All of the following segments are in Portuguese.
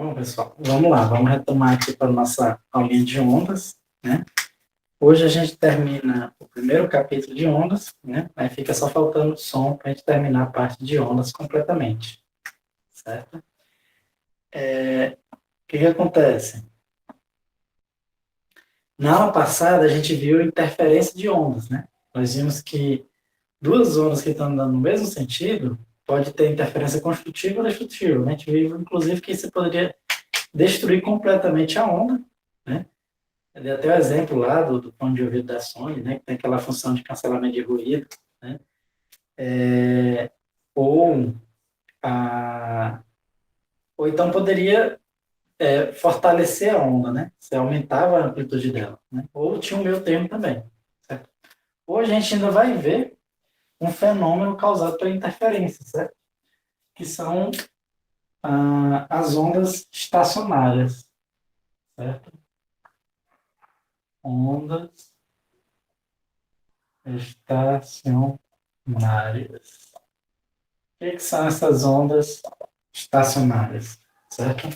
Bom, pessoal, vamos lá, vamos retomar aqui para a nossa aulinha de ondas, né? Hoje a gente termina o primeiro capítulo de ondas, né? Aí fica só faltando o som para a gente terminar a parte de ondas completamente, certo? O que acontece? Na aula passada a gente viu interferência de ondas, né? Nós vimos que duas ondas que estão andando no mesmo sentido pode ter interferência construtiva ou destrutiva, né? A gente viu, inclusive, que isso poderia destruir completamente a onda, né? Eu dei até o exemplo lá do fone de ouvido da Sony, né, que tem aquela função de cancelamento de ruído, né, ou, a, ou então poderia fortalecer a onda, né, você aumentava a amplitude dela, né, ou tinha o meu termo também, certo? Ou a gente ainda vai ver um fenômeno causado pela interferência, certo? Que são as ondas estacionárias, certo? Ondas estacionárias. O que são essas ondas estacionárias, certo?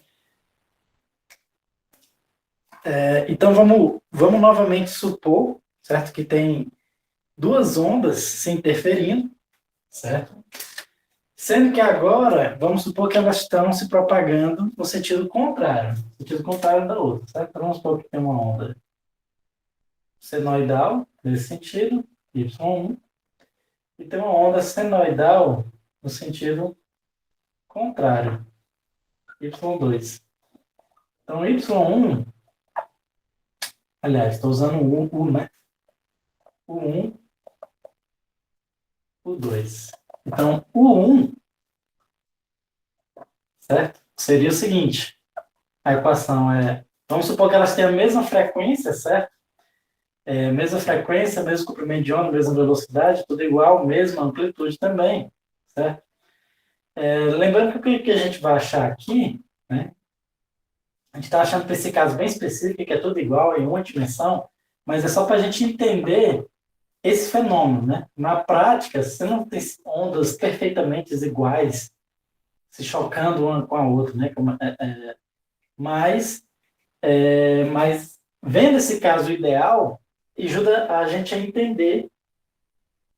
Então vamos novamente supor, certo, que tem duas ondas se interferindo, certo? Sendo que agora, vamos supor que elas estão se propagando no sentido contrário da outra, certo? Então vamos supor que tem uma onda senoidal, nesse sentido, y1, e tem uma onda senoidal no sentido contrário, y2. Então, y1, aliás, estou usando o U, né? O 1, o 2. Então, o 1, certo? Seria o seguinte, a equação é, vamos supor que elas têm a mesma frequência, certo? Mesma frequência, mesmo comprimento de onda, mesma velocidade, tudo igual, mesma amplitude também, certo? Lembrando que o que a gente vai achar aqui, né? A gente está achando para esse caso bem específico, que é tudo igual em uma dimensão, mas é só para a gente entender esse fenômeno, né? Na prática, você não tem ondas perfeitamente iguais se chocando uma com a outra, né? Mas, mas vendo esse caso ideal, ajuda a gente a entender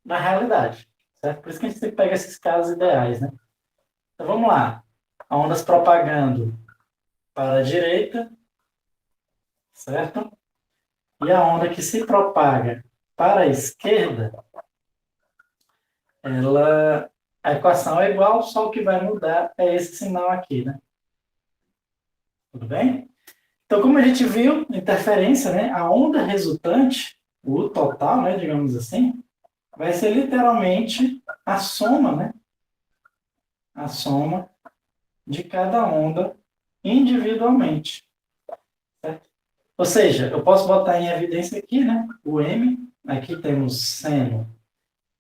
na realidade, certo? Por isso que a gente sempre pega esses casos ideais, né? Então vamos lá, a onda se propagando para a direita, certo? E a onda que se propaga para a esquerda, a equação é igual, só o que vai mudar é esse sinal aqui, né? Tudo bem? Então, como a gente viu, interferência, né? A onda resultante, o total, né, digamos assim, vai ser literalmente a soma, né? A soma de cada onda individualmente. Certo? Ou seja, eu posso botar em evidência aqui, né? O M, aqui temos seno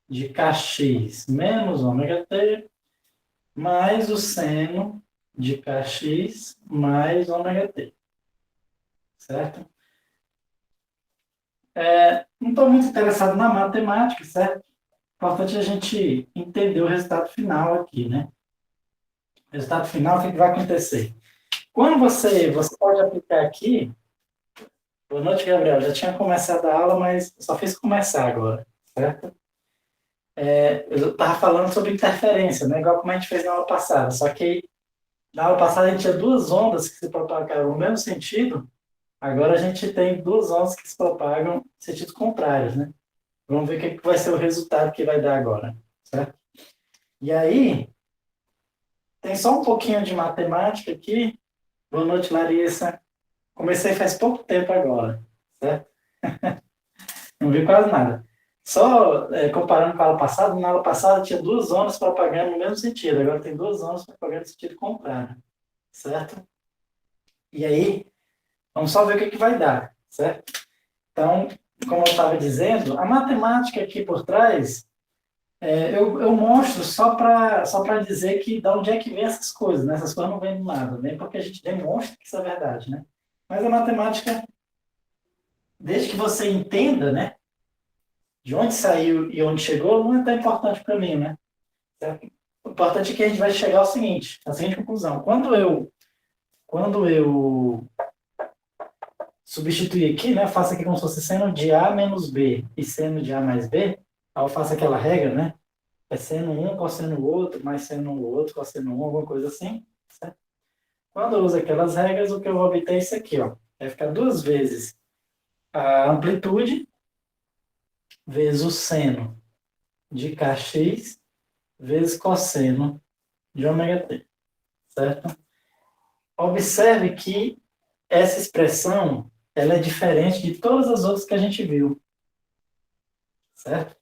de kx menos ômega t, mais o seno de kx mais ômega t. Certo? Não estou muito interessado na matemática, certo? Importante a gente entender o resultado final aqui, né? O resultado final, o que vai acontecer? Quando você pode aplicar aqui. Boa noite, Gabriel. Já tinha começado a aula, mas só fiz começar agora, certo? Eu estava falando sobre interferência, né? Igual como a gente fez na aula passada. Só que na aula passada a gente tinha duas ondas que se propagaram no mesmo sentido. Agora a gente tem duas ondas que se propagam em sentidos contrários, né? Vamos ver o que vai ser o resultado que vai dar agora, certo? E aí, tem só um pouquinho de matemática aqui. Boa noite, Larissa. Comecei faz pouco tempo agora, certo? Não vi quase nada. Só comparando com a aula passada, na aula passada tinha duas ondas propagando no mesmo sentido, agora tem duas ondas propagando no sentido contrário, certo? E aí, vamos só ver o que vai dar, certo? Então, como eu estava dizendo, a matemática aqui por trás, eu mostro só para dizer que de onde é que vem essas coisas, né? Essas coisas não vêm do nada, nem porque a gente demonstra que isso é verdade, né? Mas a matemática, desde que você entenda, né, de onde saiu e onde chegou, não é tão importante para mim, né? Certo? O importante é que a gente vai chegar ao seguinte, à seguinte conclusão. Quando eu quando eu substituir aqui, né, eu faço aqui como se fosse seno de A menos B e seno de A mais B, aí eu faço aquela regra, né? É seno um, cosseno outro, mais seno um outro, cosseno um, alguma coisa assim, certo? Quando eu uso aquelas regras, o que eu vou obter é isso aqui, ó. Vai ficar duas vezes a amplitude vezes o seno de kx vezes cosseno de ômega t, certo? Observe que essa expressão ela é diferente de todas as outras que a gente viu, certo?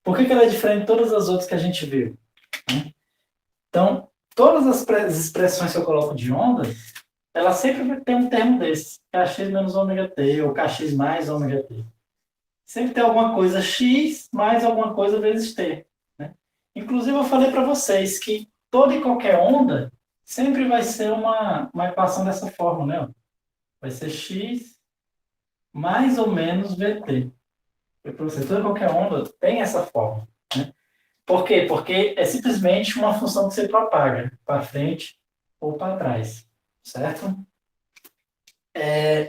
Por que ela é diferente de todas as outras que a gente viu? Então, todas as expressões que eu coloco de onda, ela sempre vai ter um termo desse, kx menos ômega t, ou kx mais ômega t. Sempre tem alguma coisa x mais alguma coisa vezes t. Né? Inclusive, eu falei para vocês que toda e qualquer onda sempre vai ser uma equação dessa forma, né? Vai ser x mais ou menos vt. Para você, toda e qualquer onda tem essa forma. Né? Por quê? Porque é simplesmente uma função que você propaga para frente ou para trás, certo?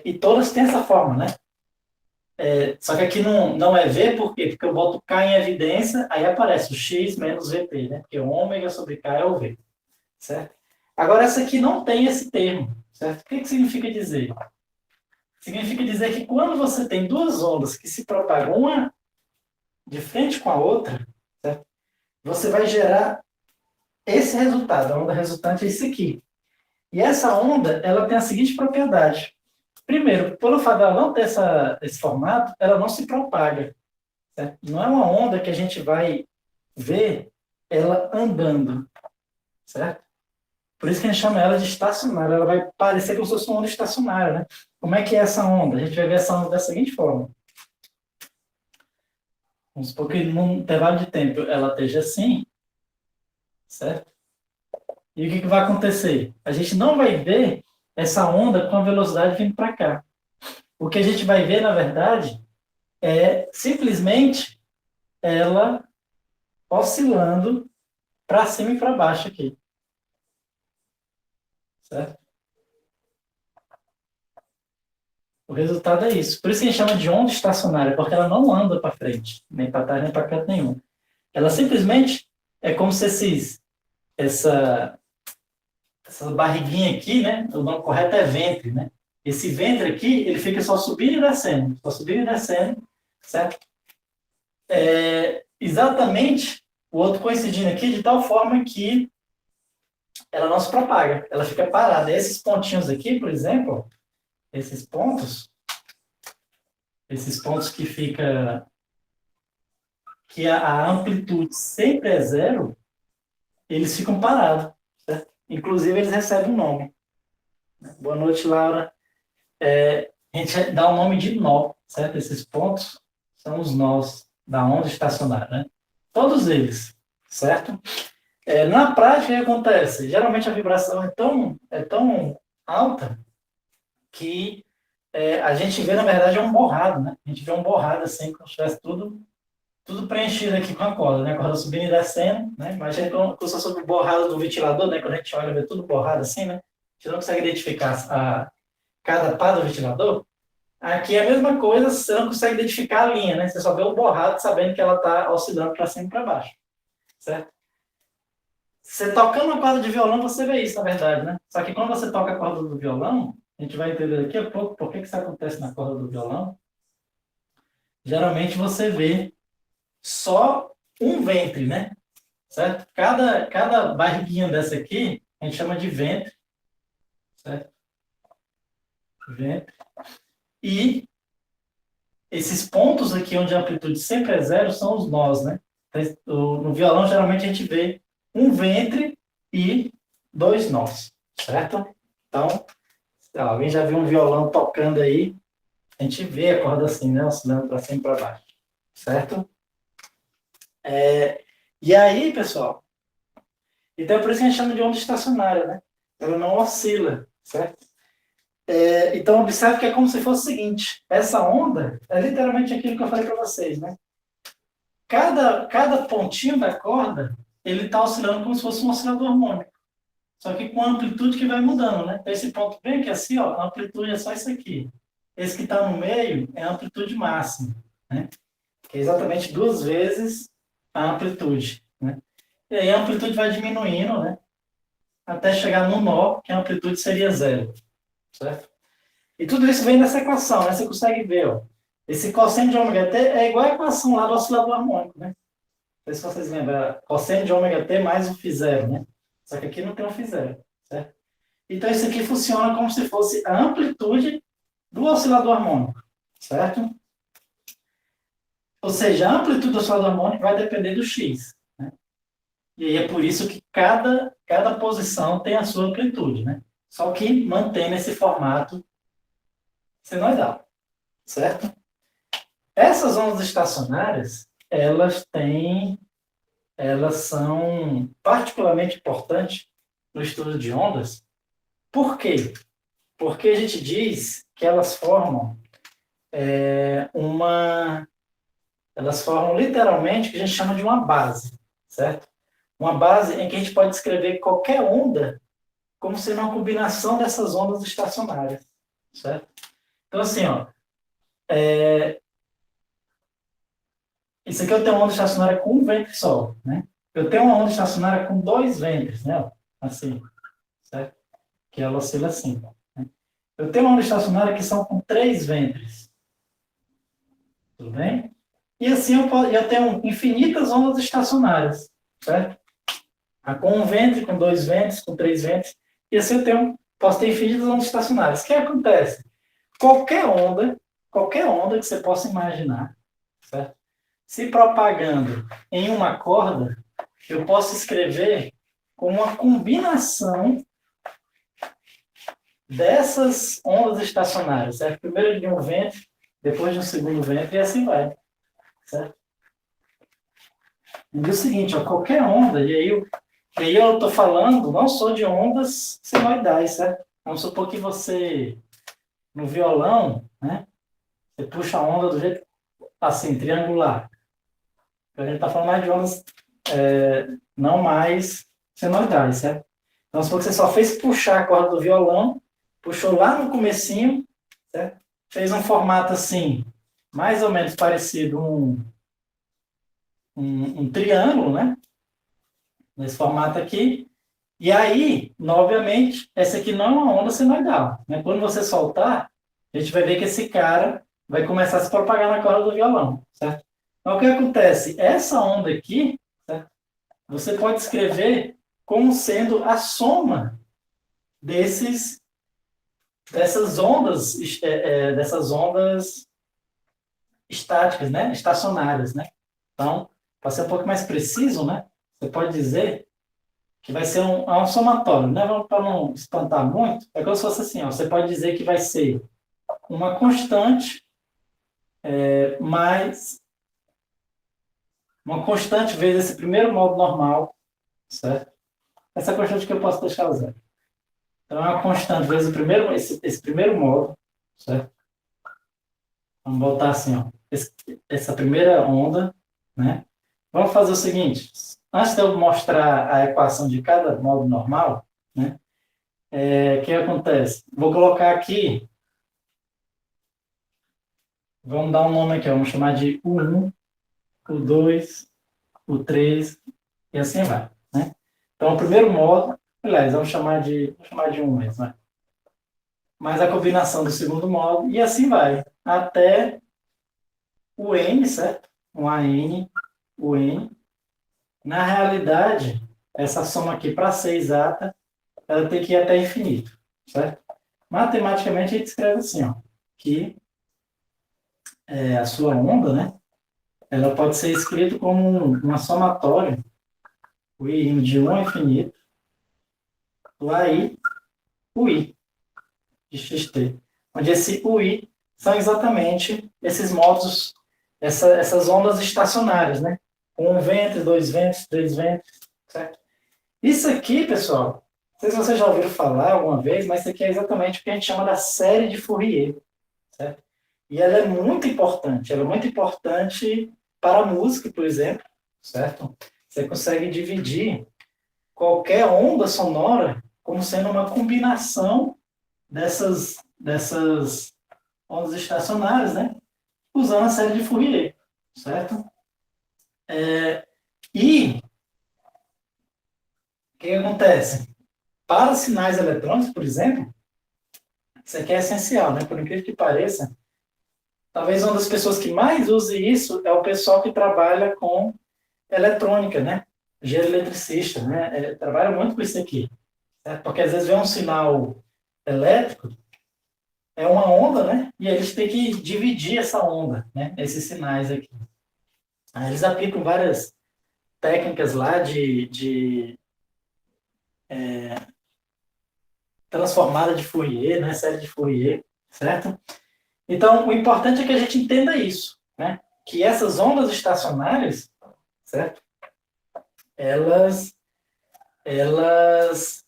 E todas têm essa forma, né? Só que aqui não é V, por quê? Porque eu boto K em evidência, aí aparece o X menos VT, né? Porque o ômega sobre K é o V, certo? Agora, essa aqui não tem esse termo, certo? O que significa dizer? Significa dizer que quando você tem duas ondas que se propagam uma de frente com a outra, certo? Você vai gerar esse resultado. A onda resultante é isso aqui. E essa onda, ela tem a seguinte propriedade. Primeiro, pelo fato dela não ter esse formato, ela não se propaga. Certo? Não é uma onda que a gente vai ver ela andando, certo? Por isso que a gente chama ela de estacionária. Ela vai parecer como se fosse uma onda estacionária, né? Como é que é essa onda? A gente vai ver essa onda da seguinte forma. Vamos supor que num intervalo de tempo ela esteja assim, certo? E o que vai acontecer? A gente não vai ver essa onda com a velocidade vindo para cá. O que a gente vai ver, na verdade, é simplesmente ela oscilando para cima e para baixo aqui. Certo? O resultado é isso. Por isso que a gente chama de onda estacionária, porque ela não anda para frente, nem para trás, nem para canto nenhum. Ela simplesmente é como se essa barriguinha aqui, né? O nome correto é ventre, né? Esse ventre aqui, ele fica só subindo e descendo, só subindo e descendo, certo? Exatamente o outro coincidindo aqui de tal forma que ela não se propaga, ela fica parada. Esses pontinhos aqui, por exemplo, esses pontos que fica que a amplitude sempre é zero, eles ficam parados, certo? Inclusive eles recebem um nome. Boa noite, Laura. A gente dá o nome de nó, certo? Esses pontos são os nós da onda estacionária, né? Todos eles, certo? Na prática, o que acontece? Geralmente a vibração é tão alta que a gente vê, na verdade, é um borrado, né? A gente vê um borrado assim, como se tivesse tudo preenchido aqui com a corda, né? A corda subindo e descendo, né? Imagina como se fosse o borrado do ventilador, né? Quando a gente olha, vê tudo borrado assim, né? A gente não consegue identificar cada pá do ventilador. Aqui é a mesma coisa, você não consegue identificar a linha, né? Você só vê o borrado sabendo que ela está oscilando para cima e para baixo, certo? Você tocando a corda de violão, você vê isso, na verdade, né? Só que quando você toca a corda do violão, a gente vai entender daqui a pouco por que isso acontece na corda do violão. Geralmente você vê só um ventre, né? Certo? Cada barriguinha dessa aqui, a gente chama de ventre, certo? Ventre. E esses pontos aqui onde a amplitude sempre é zero são os nós, né? No violão, geralmente, a gente vê um ventre e dois nós, certo? Então, alguém já viu um violão tocando aí, a gente vê a corda assim, né? Oscilando para cima e para baixo, certo? E aí, pessoal, então é por isso que a gente chama de onda estacionária, né? Ela não oscila, certo? Então, observe que é como se fosse o seguinte, essa onda é literalmente aquilo que eu falei para vocês, né? Cada pontinho da corda, ele está oscilando como se fosse um oscilador harmônico, Só que com a amplitude que vai mudando, né? Então, esse ponto bem aqui assim, ó, a amplitude é só isso aqui. Esse que está no meio é a amplitude máxima, né? Que é exatamente 2 vezes a amplitude, né? E aí a amplitude vai diminuindo, né? Até chegar no nó, que a amplitude seria zero, certo? E tudo isso vem dessa equação, né? Você consegue ver, ó. Esse cosseno de ômega t é igual a equação lá do oscilador harmônico, né? Não sei se vocês lembram, cosseno de ômega t mais o φ zero, né? Só que aqui não tem um φ zero, certo? Então isso aqui funciona como se fosse a amplitude do oscilador harmônico, certo? Ou seja, a amplitude do oscilador harmônico vai depender do x, né? E aí é por isso que cada posição tem a sua amplitude, né? Só que mantém esse formato senoidal, certo? Essas ondas estacionárias, elas são particularmente importantes no estudo de ondas. Por quê? Porque a gente diz que elas formam elas formam literalmente o que a gente chama de uma base, certo? Uma base em que a gente pode descrever qualquer onda como sendo uma combinação dessas ondas estacionárias, certo? Então, assim, ó, isso aqui eu tenho uma onda estacionária com um ventre só, né? Eu tenho uma onda estacionária com 2 ventres, né? Assim, certo? Que ela oscila assim, né? Eu tenho uma onda estacionária que são com 3 ventres, tudo bem? E assim eu tenho infinitas ondas estacionárias, certo? Com um ventre, com 2 ventres, com 3 ventres, e assim posso ter infinitas ondas estacionárias. O que acontece? Qualquer onda que você possa imaginar, certo? Se propagando em uma corda, eu posso escrever como uma combinação dessas ondas estacionárias, certo? Primeiro de um ventre, depois de um segundo ventre, e assim vai, certo? E é o seguinte, ó, qualquer onda, e aí eu estou falando não só de ondas senoidais, certo? Vamos supor que você, no violão, né, você puxa a onda do jeito assim, triangular. A gente está falando mais de ondas não mais senoidais, certo? Então, se você só fez puxar a corda do violão, puxou lá no comecinho, certo? Fez um formato assim, mais ou menos parecido um triângulo, né? Nesse formato aqui. E aí, obviamente, essa aqui não é uma onda senoidal, né? Quando você soltar, a gente vai ver que esse cara vai começar a se propagar na corda do violão, certo? Então, o que acontece? Essa onda aqui, certo? Você pode escrever como sendo a soma dessas ondas estáticas, né? Estacionárias, né? Então, para ser um pouco mais preciso, né? Você pode dizer que vai ser um somatório, né? Para não espantar muito, é como se fosse assim, ó, você pode dizer que vai ser uma constante mais uma constante vezes esse primeiro modo normal, certo? Essa constante que eu posso deixar zero. Então, é uma constante vezes esse primeiro modo, certo? Vamos botar assim, ó, essa primeira onda, né? Vamos fazer o seguinte, antes de eu mostrar a equação de cada modo normal, né? O que acontece? Vou colocar aqui, vamos dar um nome aqui, vamos chamar de U1, U2, U3, e assim vai, né? Então, o primeiro modo, aliás, vamos chamar de 1 mesmo, né? Mais a combinação do segundo modo, e assim vai, até o N, certo? Um AN, o N. Na realidade, essa soma aqui, para ser exata, ela tem que ir até infinito, certo? Matematicamente, a gente escreve assim, ó, que a sua onda, né? Ela pode ser escrita como uma somatória, o I indo de 1 ao infinito, do AI, o I, de xt. Onde esse UI são exatamente esses modos, essas ondas estacionárias, né? Um ventre, 2 ventres, 3 ventres, certo? Isso aqui, pessoal, não sei se vocês já ouviram falar alguma vez, mas isso aqui é exatamente o que a gente chama da série de Fourier, certo? E ela é muito importante para a música, por exemplo, certo? Você consegue dividir qualquer onda sonora como sendo uma combinação dessas ondas estacionárias, né? Usando a série de Fourier, certo? E o que acontece? Para sinais eletrônicos, por exemplo, isso aqui é essencial, né? Por incrível que pareça, talvez uma das pessoas que mais use isso é o pessoal que trabalha com eletrônica, né? Engenheiro eletricista, né? Trabalha muito com isso aqui, certo? Porque às vezes vem um sinal elétrico, é uma onda, né? E eles têm que dividir essa onda, né? Esses sinais aqui. Aí eles aplicam várias técnicas lá de transformada de Fourier, né? Série de Fourier, certo? Então, o importante é que a gente entenda isso, né? Que essas ondas estacionárias, certo? Elas, elas,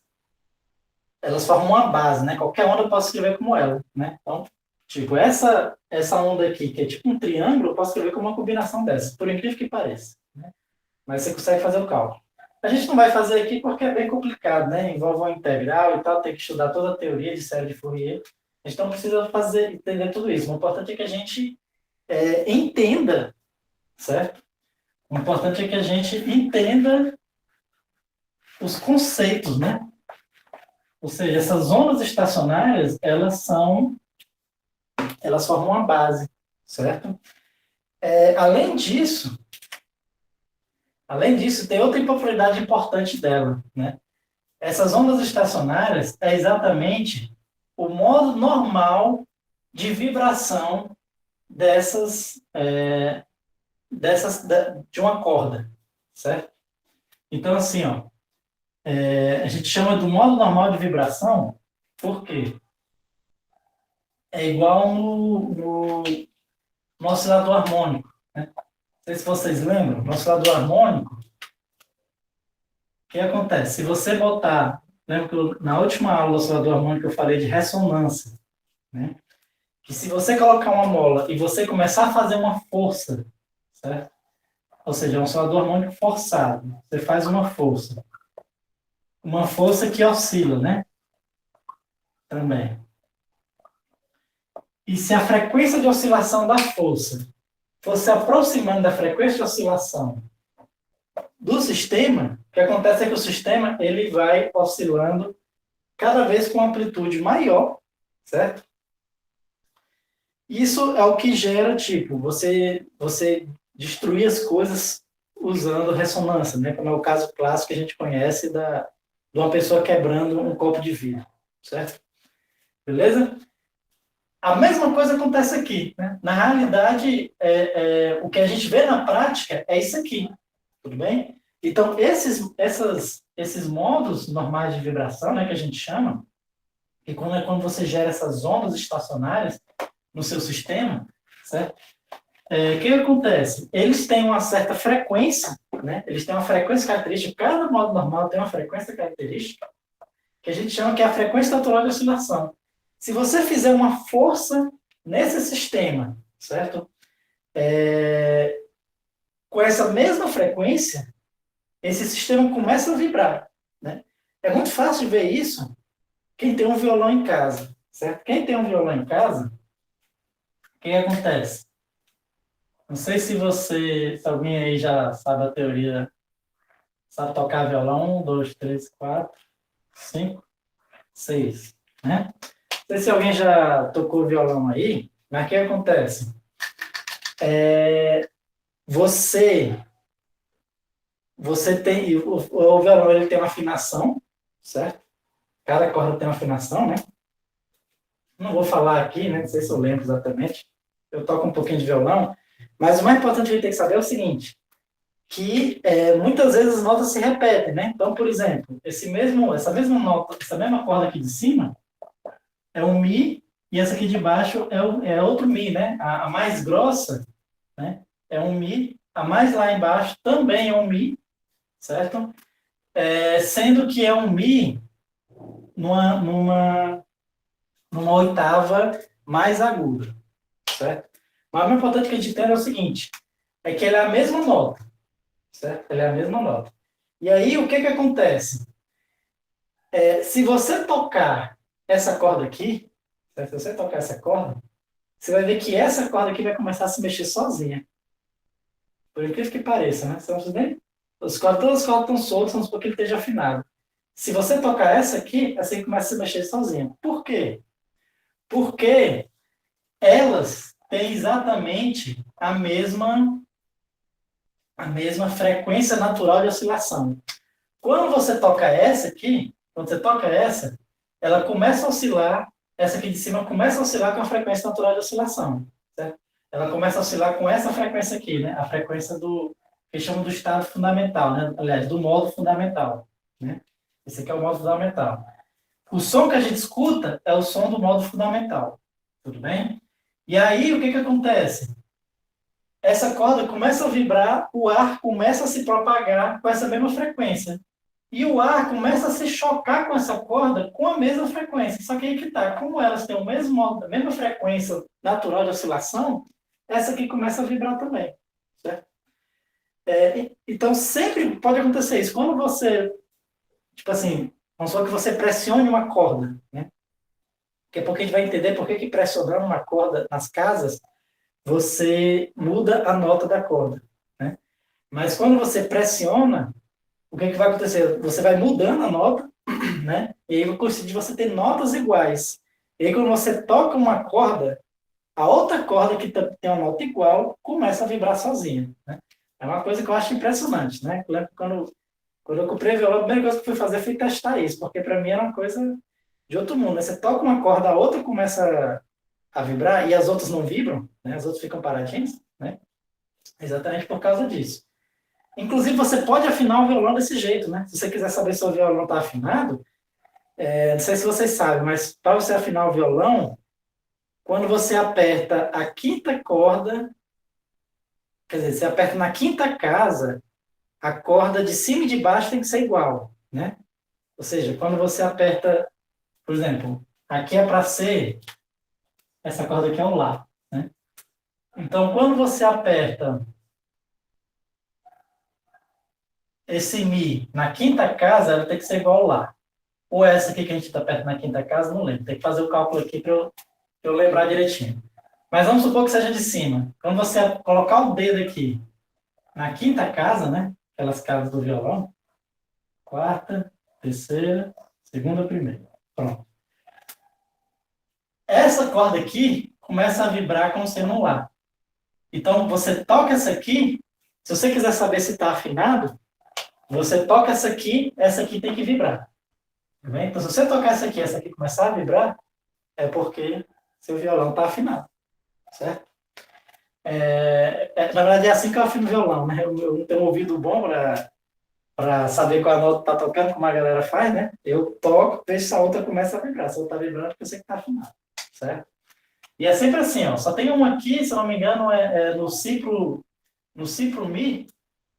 elas formam uma base, né? Qualquer onda eu posso escrever como ela, né? Então, tipo, essa onda aqui, que é tipo um triângulo, eu posso escrever como uma combinação dessas, por incrível que pareça, né? Mas você consegue fazer o cálculo. A gente não vai fazer aqui porque é bem complicado, né? Envolve uma integral e tal, tem que estudar toda a teoria de série de Fourier. A gente não precisa entender tudo isso. O importante é que a gente entenda, certo? O importante é que a gente entenda os conceitos, né? Ou seja, essas ondas estacionárias, elas formam uma base, certo? Além disso, tem outra propriedade importante dela, né? Essas ondas estacionárias é exatamente o modo normal de vibração de uma corda, certo? Então, assim, ó, a gente chama do modo normal de vibração, porque é igual no oscilador harmônico, né? Não sei se vocês lembram, no oscilador harmônico, o que acontece? Se você botar, lembra que na última aula do oscilador harmônico eu falei de ressonância, né? Que se você colocar uma mola e você começar a fazer uma força, certo? Ou seja, é um oscilador harmônico forçado, você faz uma força que oscila, né? Também. E se a frequência de oscilação da força fosse aproximando da frequência de oscilação do sistema, o que acontece é que o sistema ele vai oscilando cada vez com amplitude maior, certo? Isso é o que gera, tipo, você destruir as coisas usando ressonância, né? Como é o caso clássico que a gente conhece de uma pessoa quebrando um copo de vidro, certo? Beleza? A mesma coisa acontece aqui, né? Na realidade, o que a gente vê na prática é isso aqui, tudo bem? Então, esses modos normais de vibração, né, que a gente chama, que quando você gera essas ondas estacionárias no seu sistema, certo? O que acontece? Eles têm uma certa frequência, né? Eles têm uma frequência característica, cada modo normal tem uma frequência característica, que a gente chama que é a frequência natural de oscilação. Se você fizer uma força nesse sistema, certo? Com essa mesma frequência, esse sistema começa a vibrar, né? É muito fácil de ver isso quem tem um violão em casa, certo? Quem tem um violão em casa, o que acontece? Não sei se alguém aí já sabe a teoria, sabe tocar violão, 1, 2, 3, 4, 5, 6, né? Não sei se alguém já tocou violão aí, mas o que acontece? Você tem, o violão ele tem uma afinação, certo? Cada corda tem uma afinação, né? Não vou falar aqui, né? Não sei se eu lembro exatamente. Eu toco um pouquinho de violão, mas o mais importante que a gente tem que saber é o seguinte, que muitas vezes as notas se repetem, né? Então, por exemplo, essa mesma nota, essa mesma corda aqui de cima é um Mi e essa aqui de baixo é outro Mi, né? A mais grossa, né? É um Mi, a mais lá embaixo também é um Mi, certo? Sendo que é um Mi numa oitava mais aguda, certo? Mas o mais importante que a gente entenda é o seguinte, é que ela é a mesma nota, certo? Ela é a mesma nota. E aí, o que acontece? Se você tocar essa corda aqui, se você tocar essa corda, você vai ver que essa corda aqui vai começar a se mexer sozinha. Por incrível que pareça, né? Todas as cordas estão soltas, vamos supor que ele esteja afinado. Se você tocar essa aí começa a se mexer sozinha. Por quê? Porque elas têm exatamente a mesma frequência natural de oscilação. Quando você toca essa aqui, quando você toca essa, ela começa a oscilar, essa aqui de cima começa a oscilar com a frequência natural de oscilação. Certo? Ela começa a oscilar com essa frequência aqui, né? A frequência que chama do estado fundamental, né? Aliás, do modo fundamental. Né? Esse aqui é o modo fundamental. O som que a gente escuta é o som do modo fundamental. Tudo bem? E aí, o que acontece? Essa corda começa a vibrar, o ar começa a se propagar com essa mesma frequência. E o ar começa a se chocar com essa corda com a mesma frequência. Só que aí que tá, como elas têm a mesma frequência natural de oscilação, essa aqui começa a vibrar também. Certo? Então, sempre pode acontecer isso. Quando você, tipo assim, vamos supor que você pressione uma corda, né? Que é porque a gente vai entender por que pressionando uma corda nas casas, você muda a nota da corda, né? Mas quando você pressiona, o que vai acontecer? Você vai mudando a nota, né? E aí vai conseguir você ter notas iguais. E aí quando você toca uma corda, a outra corda que tem uma nota igual começa a vibrar sozinha, né? É uma coisa que eu acho impressionante, né? Eu lembro quando eu comprei violão, a primeira coisa que eu fui fazer foi testar isso, porque para mim era uma coisa de outro mundo, né? Você toca uma corda, a outra começa a vibrar e as outras não vibram, né? As outras ficam paradinhas, né? Exatamente por causa disso. Inclusive, você pode afinar o violão desse jeito, né? Se você quiser saber se o violão está afinado, não sei se vocês sabem, mas para você afinar o violão, quando você aperta a quinta corda, quer dizer, você aperta na quinta casa, a corda de cima e de baixo tem que ser igual, né? Ou seja, quando você aperta, por exemplo, aqui é para ser, essa corda aqui é um Lá, né? Então, quando você aperta esse Mi na quinta casa, ela tem que ser igual ao Lá. Ou essa aqui que a gente está perto na quinta casa, não lembro. Tem que fazer o cálculo aqui para eu lembrar direitinho. Mas vamos supor que seja de cima. Quando você colocar o dedo aqui na quinta casa, né? Aquelas casas do violão. Quarta, terceira, segunda, primeira. Pronto. Essa corda aqui começa a vibrar como sendo um Lá. Então, você toca essa aqui. Se você quiser saber se está afinado, você toca essa aqui tem que vibrar. Tá bem? Então, se você tocar essa aqui começar a vibrar, é porque seu violão está afinado, certo? Na verdade, é assim que eu afino o violão, né? Eu não tenho um ouvido bom para saber qual a nota está tocando, como a galera faz, né? Eu toco, vejo se a outra começa a vibrar. Se a outra está vibrando, eu sei que está afinado, certo? E é sempre assim, ó. Só tem uma aqui, se eu não me engano, no ciclo Mi,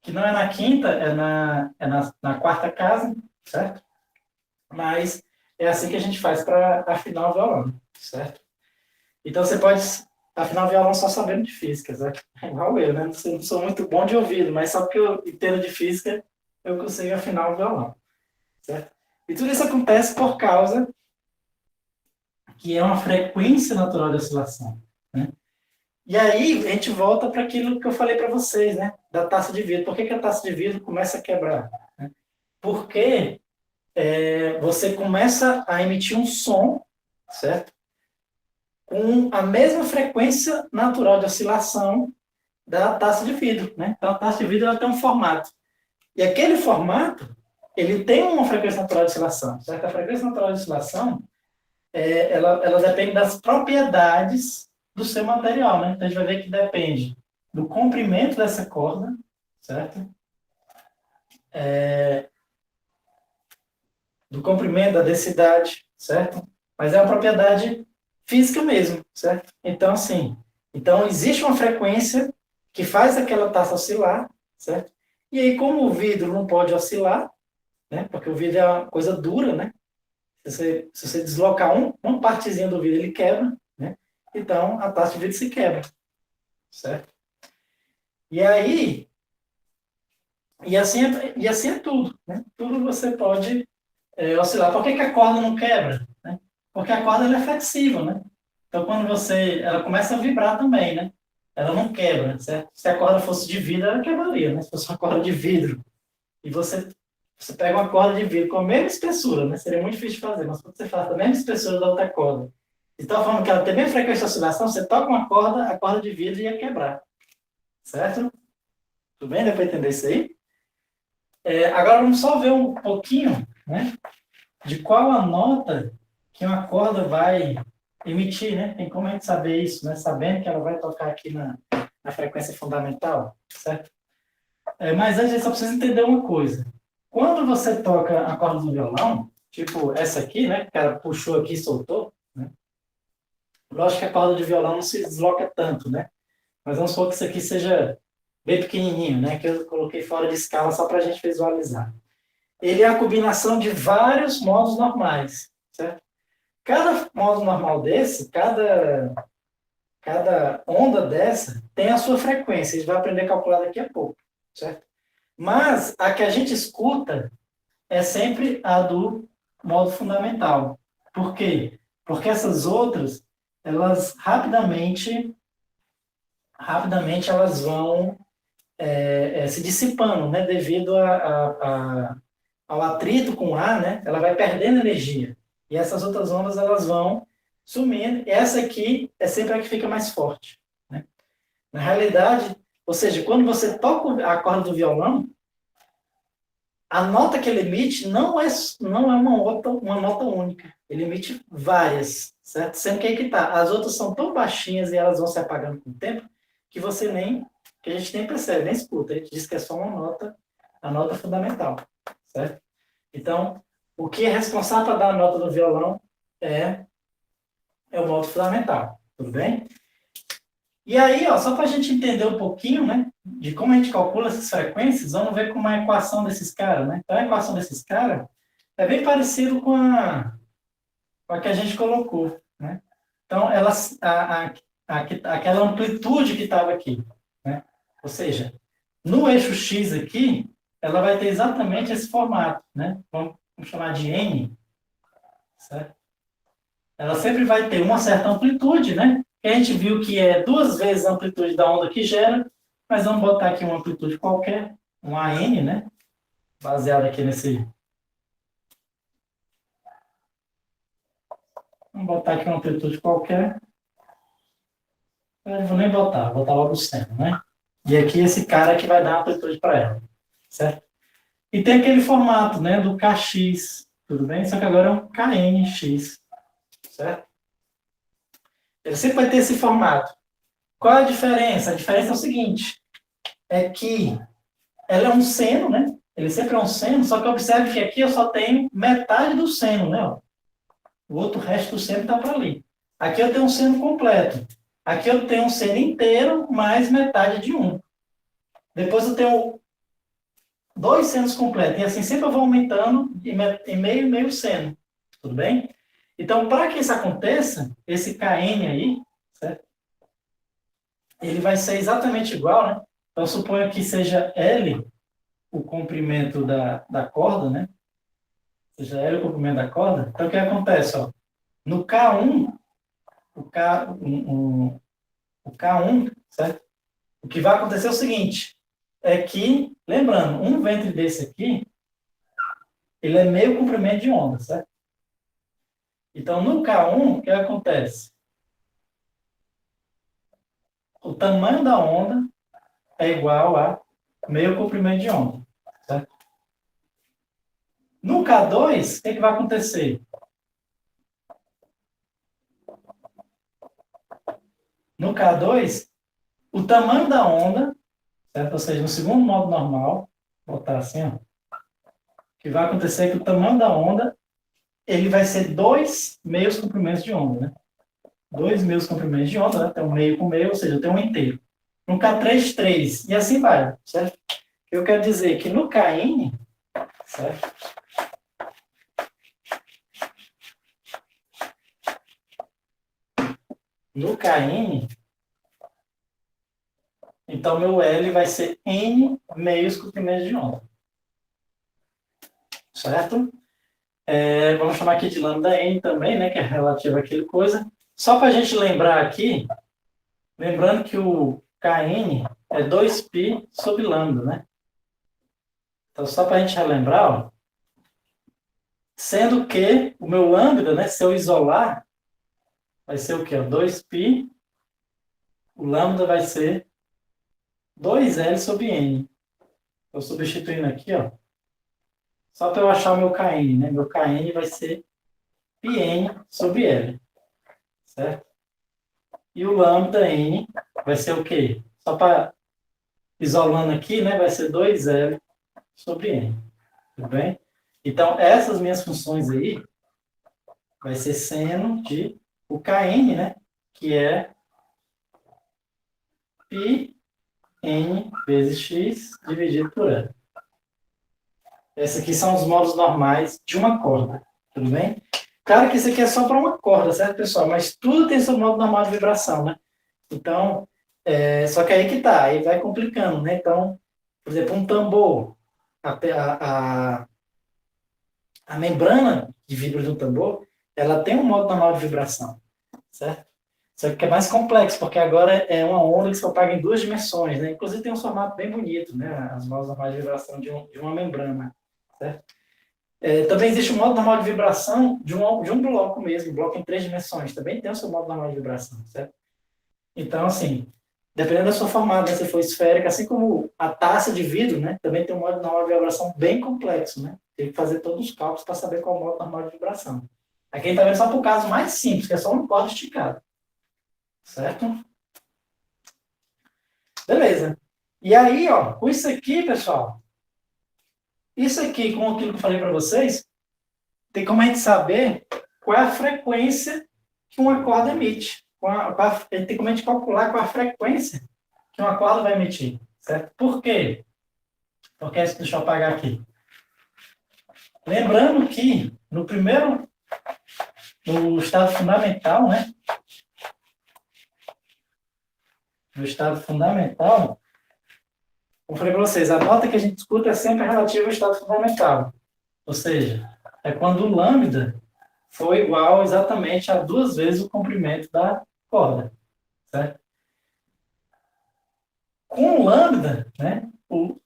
que não é na quinta, é na quarta casa, certo? Mas é assim que a gente faz para afinar o violão, certo? Então você pode afinar o violão só sabendo de física, certo? É igual eu, né? Não sou muito bom de ouvido, mas só porque eu entendo de física, eu consigo afinar o violão, certo? E tudo isso acontece por causa que é uma frequência natural de oscilação, né? E aí a gente volta para aquilo que eu falei para vocês, né? Da taça de vidro. Por que a taça de vidro começa a quebrar? Né? Porque você começa a emitir um som, certo? Com a mesma frequência natural de oscilação da taça de vidro, né? Então, a taça de vidro ela tem um formato. E aquele formato, ele tem uma frequência natural de oscilação, certo? A frequência natural de oscilação, ela depende das propriedades do seu material, né? Então, a gente vai ver que depende do comprimento dessa corda, certo? Do comprimento, da densidade, certo? Mas é uma propriedade física mesmo, certo? Então, assim, existe uma frequência que faz aquela taça oscilar, certo? E aí, como o vidro não pode oscilar, né? Porque o vidro é uma coisa dura, né? Se você deslocar uma partezinha do vidro, ele quebra, né? Então, a taça de vidro se quebra, certo? E aí, e assim é tudo, né? Tudo você pode oscilar. Por que que a corda não quebra? Né? Porque a corda ela é flexível, né? Então, quando ela começa a vibrar também, né? Ela não quebra, certo? Se a corda fosse de vidro, ela quebraria, né? Se fosse uma corda de vidro e você pega uma corda de vidro com a mesma espessura, né? Seria muito difícil de fazer, mas quando você faz a mesma espessura da outra corda, e tal forma que ela tem a mesma frequência de oscilação, você toca uma corda, a corda de vidro ia quebrar, certo? Tudo bem? Deu para entender isso aí? Agora vamos só ver um pouquinho, né? De qual a nota que uma corda vai emitir, né? Tem como a gente saber isso, né? Sabendo que ela vai tocar aqui na frequência fundamental, certo? Mas antes, eu só preciso entender uma coisa. Quando você toca a corda do violão, tipo essa aqui, né? Que o cara puxou aqui e soltou, né? Lógico que a corda de violão não se desloca tanto, né? Mas vamos supor que isso aqui seja bem pequenininho, né? Que eu coloquei fora de escala só para a gente visualizar. Ele é a combinação de vários modos normais, certo? Cada modo normal desse, cada onda dessa tem a sua frequência. A gente vai aprender a calcular daqui a pouco, certo? Mas a que a gente escuta é sempre a do modo fundamental. Por quê? Porque essas outras, elas rapidamente elas vão se dissipando, né? Devido ao atrito com o ar, né? Ela vai perdendo energia. E essas outras ondas, elas vão sumindo. E essa aqui é sempre a que fica mais forte, né? Na realidade, ou seja, quando você toca a corda do violão, a nota que ele emite não é uma nota única. Ele emite várias, certo? Sendo que aí que tá. As outras são tão baixinhas e elas vão se apagando com o tempo que que a gente nem percebe, nem escuta. A gente diz que é só uma nota, a nota fundamental, certo? Então, o que é responsável para dar a nota do violão é o modo fundamental, tudo bem? E aí, ó, só para a gente entender um pouquinho, né, de como a gente calcula essas frequências, vamos ver como é a equação desses caras, né? Então, a equação desses caras é bem parecido com a que a gente colocou, né? Então, aquela amplitude que estava aqui, né? Ou seja, no eixo X aqui, ela vai ter exatamente esse formato, né? Vamos chamar de N, certo? Ela sempre vai ter uma certa amplitude, né? A gente viu que é 2 vezes a amplitude da onda que gera, mas vamos botar aqui uma amplitude qualquer, um AN, né? Baseado aqui nesse. Vamos botar aqui uma amplitude qualquer. Eu não vou nem botar, vou botar logo o seno, né? E aqui esse cara que vai dar a amplitude para ela, certo? E tem aquele formato, né, do KX, tudo bem? Só que agora é um KNX, certo? Ele sempre vai ter esse formato. Qual é a diferença? A diferença é o seguinte, é que ela é um seno, né? Ele sempre é um seno, só que observe que aqui eu só tenho metade do seno, né? O outro resto do seno está para ali. Aqui eu tenho um seno completo. Aqui eu tenho um seno inteiro mais metade de um. Depois eu tenho 2 senos completos. E assim sempre eu vou aumentando em meio seno. Tudo bem? Então, para que isso aconteça, esse KN aí, certo? Ele vai ser exatamente igual, né? Então, suponho que seja L o comprimento da corda, né? Seja L o comprimento da corda. Então, o que acontece? Ó? No K1, o K1, certo? O que vai acontecer é o seguinte, é que, lembrando, um ventre desse aqui, ele é meio comprimento de onda, certo? Então, no K1, o que acontece? O tamanho da onda é igual a meio comprimento de onda, certo? No K2, o que vai acontecer? No K2, o tamanho da onda, certo? Ou seja, no segundo modo normal, vou botar assim, ó, o que vai acontecer é que o tamanho da onda ele vai ser 2 meios comprimentos de onda, né? 2 meios comprimentos de onda, né? Tem um meio com meio, ou seja, eu tenho um inteiro. No K3, 3, e assim vai, certo? Eu quero dizer que no KN, certo? No KN, então meu L vai ser N meios comprimentos de onda. Certo? Vamos chamar aqui de lambda n também, né, que é relativo àquele coisa. Só para a gente lembrar aqui, lembrando que o Kn é 2π sobre lambda, né? Então, só para a gente relembrar, ó, sendo que o meu lambda, né, se eu isolar, vai ser o quê? 2π, o lambda vai ser 2L sobre N. Estou substituindo aqui, ó, só para eu achar o meu Kn, né? Meu Kn vai ser πn sobre L, certo? E o lambda N vai ser o quê? Só para isolando aqui, né, vai ser 2L sobre N, tudo bem? Então, essas minhas funções aí vai ser seno de o Kn, né, que é π n vezes x dividido por L. Esses aqui são os modos normais de uma corda, tudo bem? Claro que isso aqui é só para uma corda, certo, pessoal? Mas tudo tem seu modo normal de vibração, né? Então, só que aí que tá, aí vai complicando, né? Então, por exemplo, um tambor, a membrana que vibra do tambor, ela tem um modo normal de vibração, certo? Só que é mais complexo, porque agora é uma onda que se propaga em duas dimensões, né? Inclusive tem um formato bem bonito, né? As modos normais de vibração de uma membrana, certo? Também existe um modo normal de vibração de um bloco mesmo, um bloco em 3 dimensões. Também tem o seu modo normal de vibração, certo? Então, assim, dependendo da sua formato, né, se for esférica, assim como a taça de vidro, né? Também tem um modo normal de vibração bem complexo, né? Tem que fazer todos os cálculos para saber qual é o modo normal de vibração. Aqui a gente está vendo só para o caso mais simples, que é só um corda esticado. Certo? Beleza. E aí, ó, com isso aqui, pessoal, isso aqui, com aquilo que eu falei para vocês, tem como a gente saber qual é a frequência que uma corda emite. Tem como a gente calcular qual é a frequência que uma corda vai emitir. Certo? Por quê? Porque, deixa eu apagar aqui. Lembrando que no estado fundamental, né? No estado fundamental, como eu falei para vocês, a nota que a gente escuta é sempre relativa ao estado fundamental. Ou seja, é quando o lambda for igual exatamente a 2 vezes o comprimento da corda. Certo? Com o lambda, né, o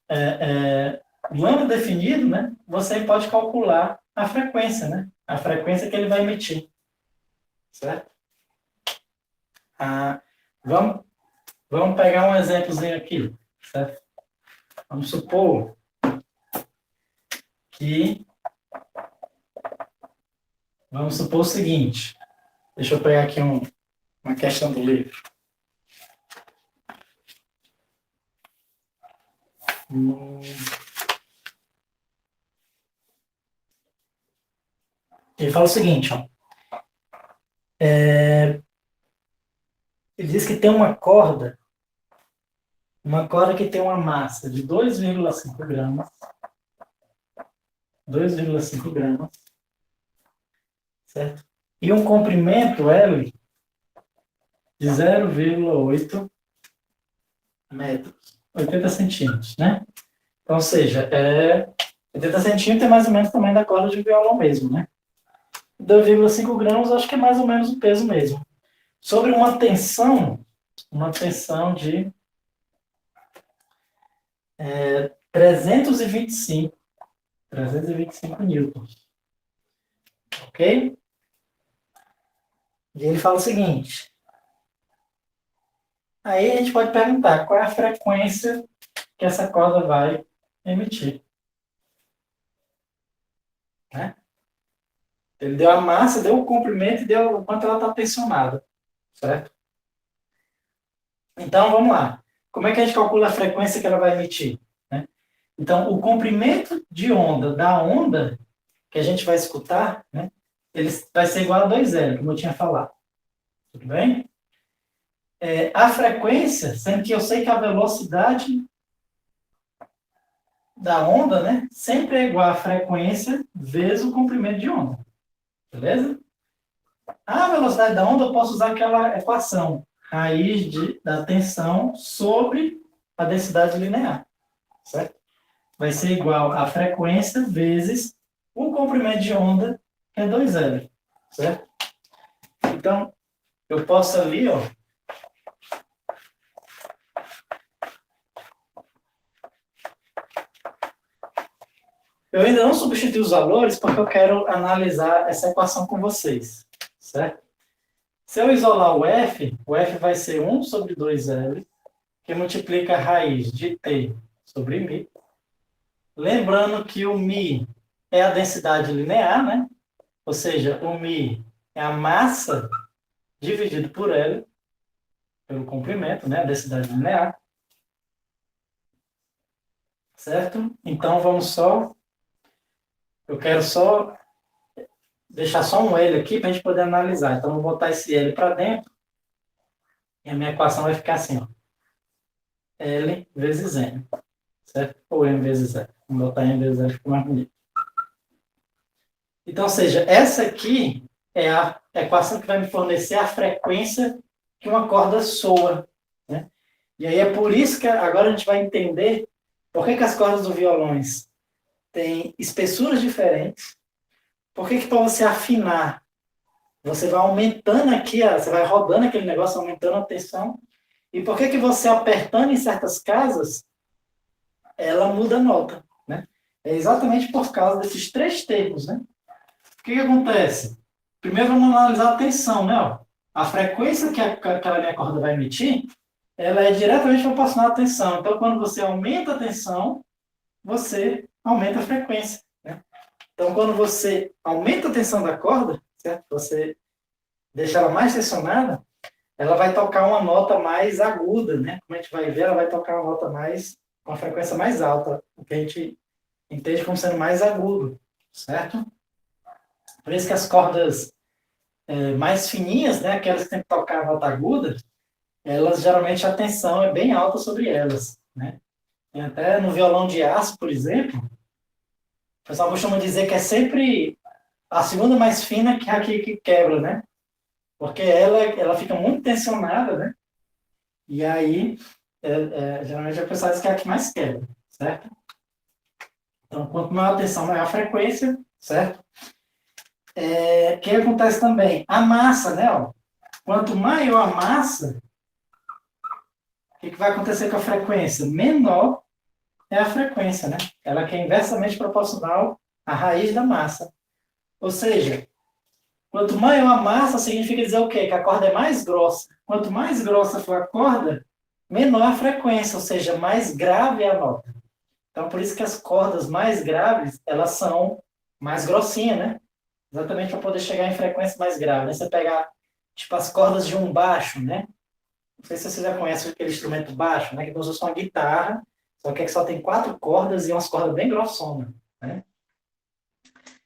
lambda definido, né, você pode calcular a frequência, né? A frequência que ele vai emitir. Certo? Vamos pegar um exemplozinho aqui. Certo? Vamos supor que... Vamos supor o seguinte. Deixa eu pegar aqui uma questão do livro. Ele fala o seguinte, ó. Ele diz que tem uma corda que tem uma massa de 2,5 gramas, 2,5 gramas, certo? E um comprimento L de 0,8 metros, 80 centímetros, né? Então, ou seja, 80 centímetros é mais ou menos o tamanho da corda de violão mesmo, né? 2,5 gramas, acho que é mais ou menos o peso mesmo. Sobre uma tensão de 325 newtons. Ok? E ele fala o seguinte. Aí a gente pode perguntar qual é a frequência que essa corda vai emitir. Né? Ele deu a massa, deu o comprimento e deu o quanto ela está tensionada. Certo? Então, vamos lá. Como é que a gente calcula a frequência que ela vai emitir? Né? Então, o comprimento de onda da onda que a gente vai escutar, né, ele vai ser igual a 2L, como eu tinha falado. Tudo bem? A frequência, sendo que eu sei que a velocidade da onda, né, sempre é igual à frequência vezes o comprimento de onda. Beleza? A velocidade da onda eu posso usar aquela equação, raiz da tensão sobre a densidade linear. Certo? Vai ser igual a frequência vezes o comprimento de onda é 2L, certo? Então, eu posso ali, ó, eu ainda não substituí os valores porque eu quero analisar essa equação com vocês, certo? Se eu isolar o F vai ser 1 sobre 2L, que multiplica a raiz de T sobre μ. Lembrando que o μ é a densidade linear, né? Ou seja, o μ é a massa dividido por L, pelo comprimento, né? A densidade linear. Certo? Então, vamos só... Eu quero só deixar só um L aqui para a gente poder analisar. Então, eu vou botar esse L para dentro e a minha equação vai ficar assim, ó. L vezes M. Certo? Ou M vezes L. Vamos botar M vezes L, fica mais bonito. Então, ou seja, essa aqui é a equação que vai me fornecer a frequência que uma corda soa. Né? E aí é por isso que agora a gente vai entender por que as cordas do violões têm espessuras diferentes. Por que para você afinar, você vai aumentando aqui, você vai rodando aquele negócio, aumentando a tensão. E por que você apertando em certas casas, ela muda a nota. Né? É exatamente por causa desses três termos, né? O que acontece? Primeiro vamos analisar a tensão, né? Ó. A frequência que aquela minha corda vai emitir, ela é diretamente proporcional à tensão. Então, quando você aumenta a tensão, você aumenta a frequência. Né? Então, quando você aumenta a tensão da corda, certo? Você deixa ela mais tensionada, ela vai tocar uma nota mais aguda, né? Como a gente vai ver, ela vai tocar uma nota mais, com uma frequência mais alta, o que a gente entende como sendo mais agudo, certo? Por isso que as cordas mais fininhas, né, aquelas que tem que tocar a nota aguda, elas geralmente a tensão é bem alta sobre elas, né? E até no violão de aço, por exemplo, o pessoal costuma dizer que é sempre a segunda mais fina que é a que quebra, né? Porque ela fica muito tensionada, né? E aí, geralmente a pessoa diz que é a que mais quebra, certo? Então, quanto maior a tensão, maior a frequência, certo? O que acontece também? A massa, né? Ó, quanto maior a massa, o que vai acontecer com a frequência? Menor é a frequência, né? Ela que é inversamente proporcional à raiz da massa. Ou seja, quanto maior a massa, significa dizer o quê? Que a corda é mais grossa. Quanto mais grossa for a corda, menor a frequência, ou seja, mais grave é a nota. Então, por isso que as cordas mais graves, elas são mais grossinhas, né? Exatamente para poder chegar em frequência mais grave. Né? Você pegar, tipo, as cordas de um baixo, né? Não sei se você já conhece aquele instrumento baixo, né? Que como se fosse uma guitarra, só que só tem 4 cordas e umas cordas bem grossonas, né?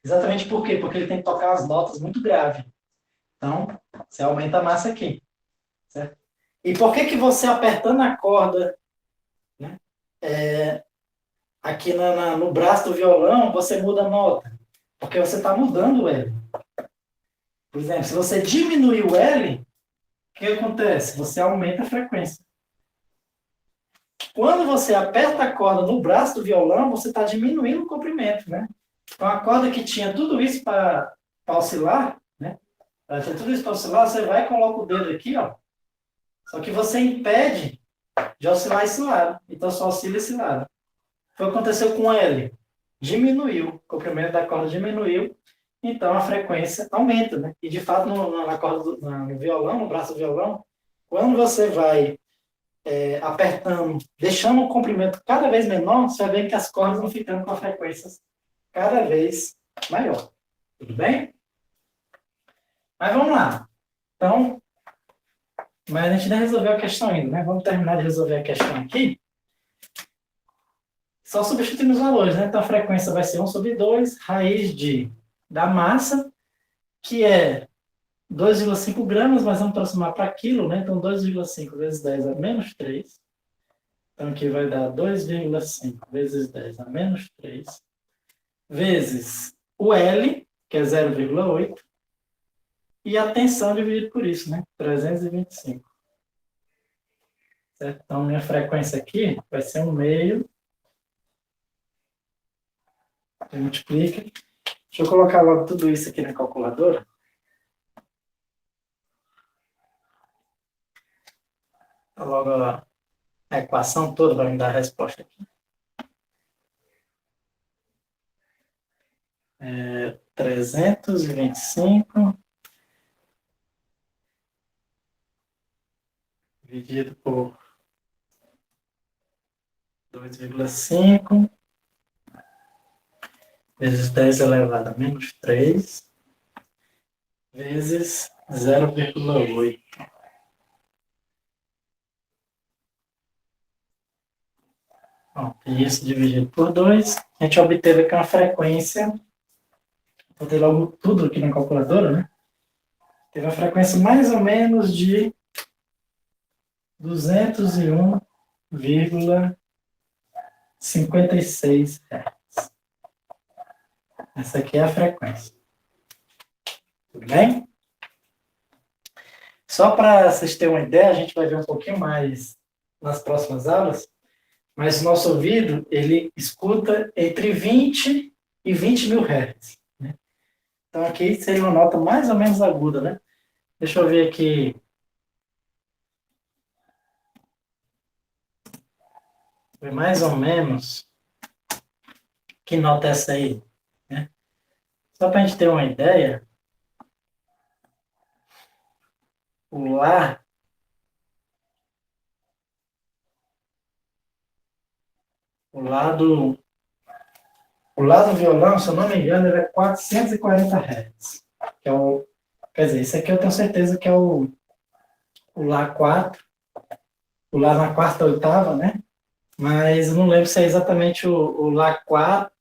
Exatamente por quê? Porque ele tem que tocar as notas muito graves. Então, você aumenta a massa aqui, certo? E por que você apertando a corda, né, aqui no braço do violão, você muda a nota? Porque você está mudando o L. Por exemplo, se você diminuir o L, o que acontece? Você aumenta a frequência. Quando você aperta a corda no braço do violão, você está diminuindo o comprimento, né? Então, a corda que tinha tudo isso para oscilar, né? Ela tinha tudo isso para oscilar, você vai e coloca o dedo aqui, ó. Só que você impede de oscilar esse lado. Então, só oscila esse lado. Foi o que aconteceu com L. Diminuiu. O comprimento da corda diminuiu. Então, a frequência aumenta, né? E, de fato, na corda no violão, no braço do violão, quando você vai apertando, deixando o comprimento cada vez menor, você vai ver que as cordas vão ficando com frequências cada vez maior. Tudo bem? Mas vamos lá. Então, mas a gente nem resolveu a questão ainda, né? Vamos terminar de resolver a questão aqui. Só substituindo os valores, né? Então, a frequência vai ser 1 sobre 2, raiz da massa, que é 2,5 gramas, mas vamos transformar para quilo, né? Então, 2,5 vezes 10 a menos 3. Então, aqui vai dar 2,5 vezes 10 a menos 3, vezes o L, que é 0,8, e a tensão dividido por isso, né? 325. Certo? Então, minha frequência aqui vai ser 1 meio, multiplica, Deixa eu colocar logo tudo isso aqui na calculadora. Logo a equação toda vai me dar a resposta aqui. 325 dividido por 2,5 vezes 10 elevado a menos 3 vezes 0,8. E isso dividido por 2, a gente obteve aqui uma frequência, vou ter logo tudo aqui na calculadora, né? Teve uma frequência mais ou menos de 201,56 Hz. Essa aqui é a frequência. Tudo bem? Só para vocês terem uma ideia, a gente vai ver um pouquinho mais nas próximas aulas, mas o nosso ouvido, ele escuta entre 20 e 20 mil Hz. Né? Então aqui seria uma nota mais ou menos aguda, né? Deixa eu ver aqui. Mais ou menos. Que nota é essa aí? Né? Só para a gente ter uma ideia, o Lá o lá do violão, se eu não me engano, ele é 440 Hz. Que é quer dizer, esse aqui eu tenho certeza que é o Lá 4, o Lá na quarta oitava, né? Mas eu não lembro se é exatamente o Lá 4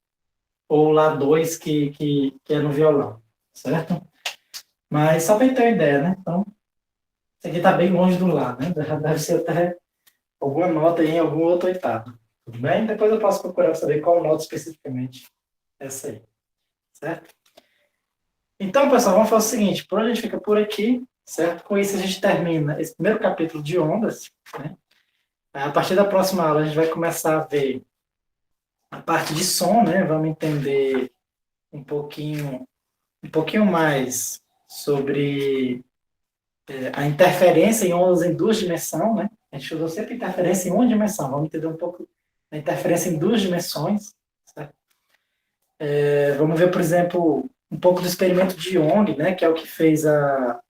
ou o Lá 2 que é no violão, certo? Mas só para ter uma ideia, né? Então, isso aqui está bem longe do Lá, né? Deve ser até alguma nota aí em algum outro oitavo. Tudo bem? Depois eu posso procurar saber qual nota especificamente é essa aí, certo? Então, pessoal, vamos fazer o seguinte, por hoje a gente fica por aqui, certo? Com isso a gente termina esse primeiro capítulo de ondas, né? A partir da próxima aula a gente vai começar a ver a parte de som, né? Vamos entender um pouquinho mais sobre a interferência em ondas em duas dimensões, né? A gente estudou sempre interferência em uma dimensão, vamos entender um pouco da interferência em duas dimensões, certo? Vamos ver, por exemplo, um pouco do experimento de Young, né? Que é o que fez a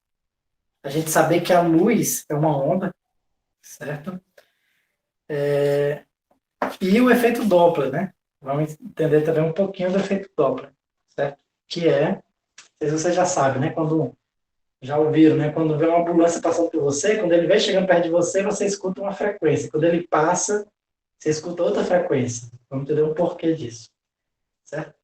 gente saber que a luz é uma onda, certo? E o efeito Doppler, né? Vamos entender também um pouquinho do efeito Doppler, certo? Que é, não sei se você já sabe, né? Quando já ouviram, né? Quando vê uma ambulância passando por você, quando ele vem chegando perto de você, você escuta uma frequência. Quando ele passa, você escuta outra frequência. Vamos entender um porquê disso, certo?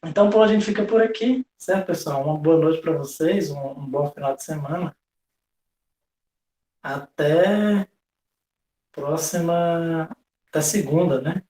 Então, por hoje a gente fica por aqui, certo, pessoal? Uma boa noite para vocês, um bom final de semana. Até próxima, até segunda, né?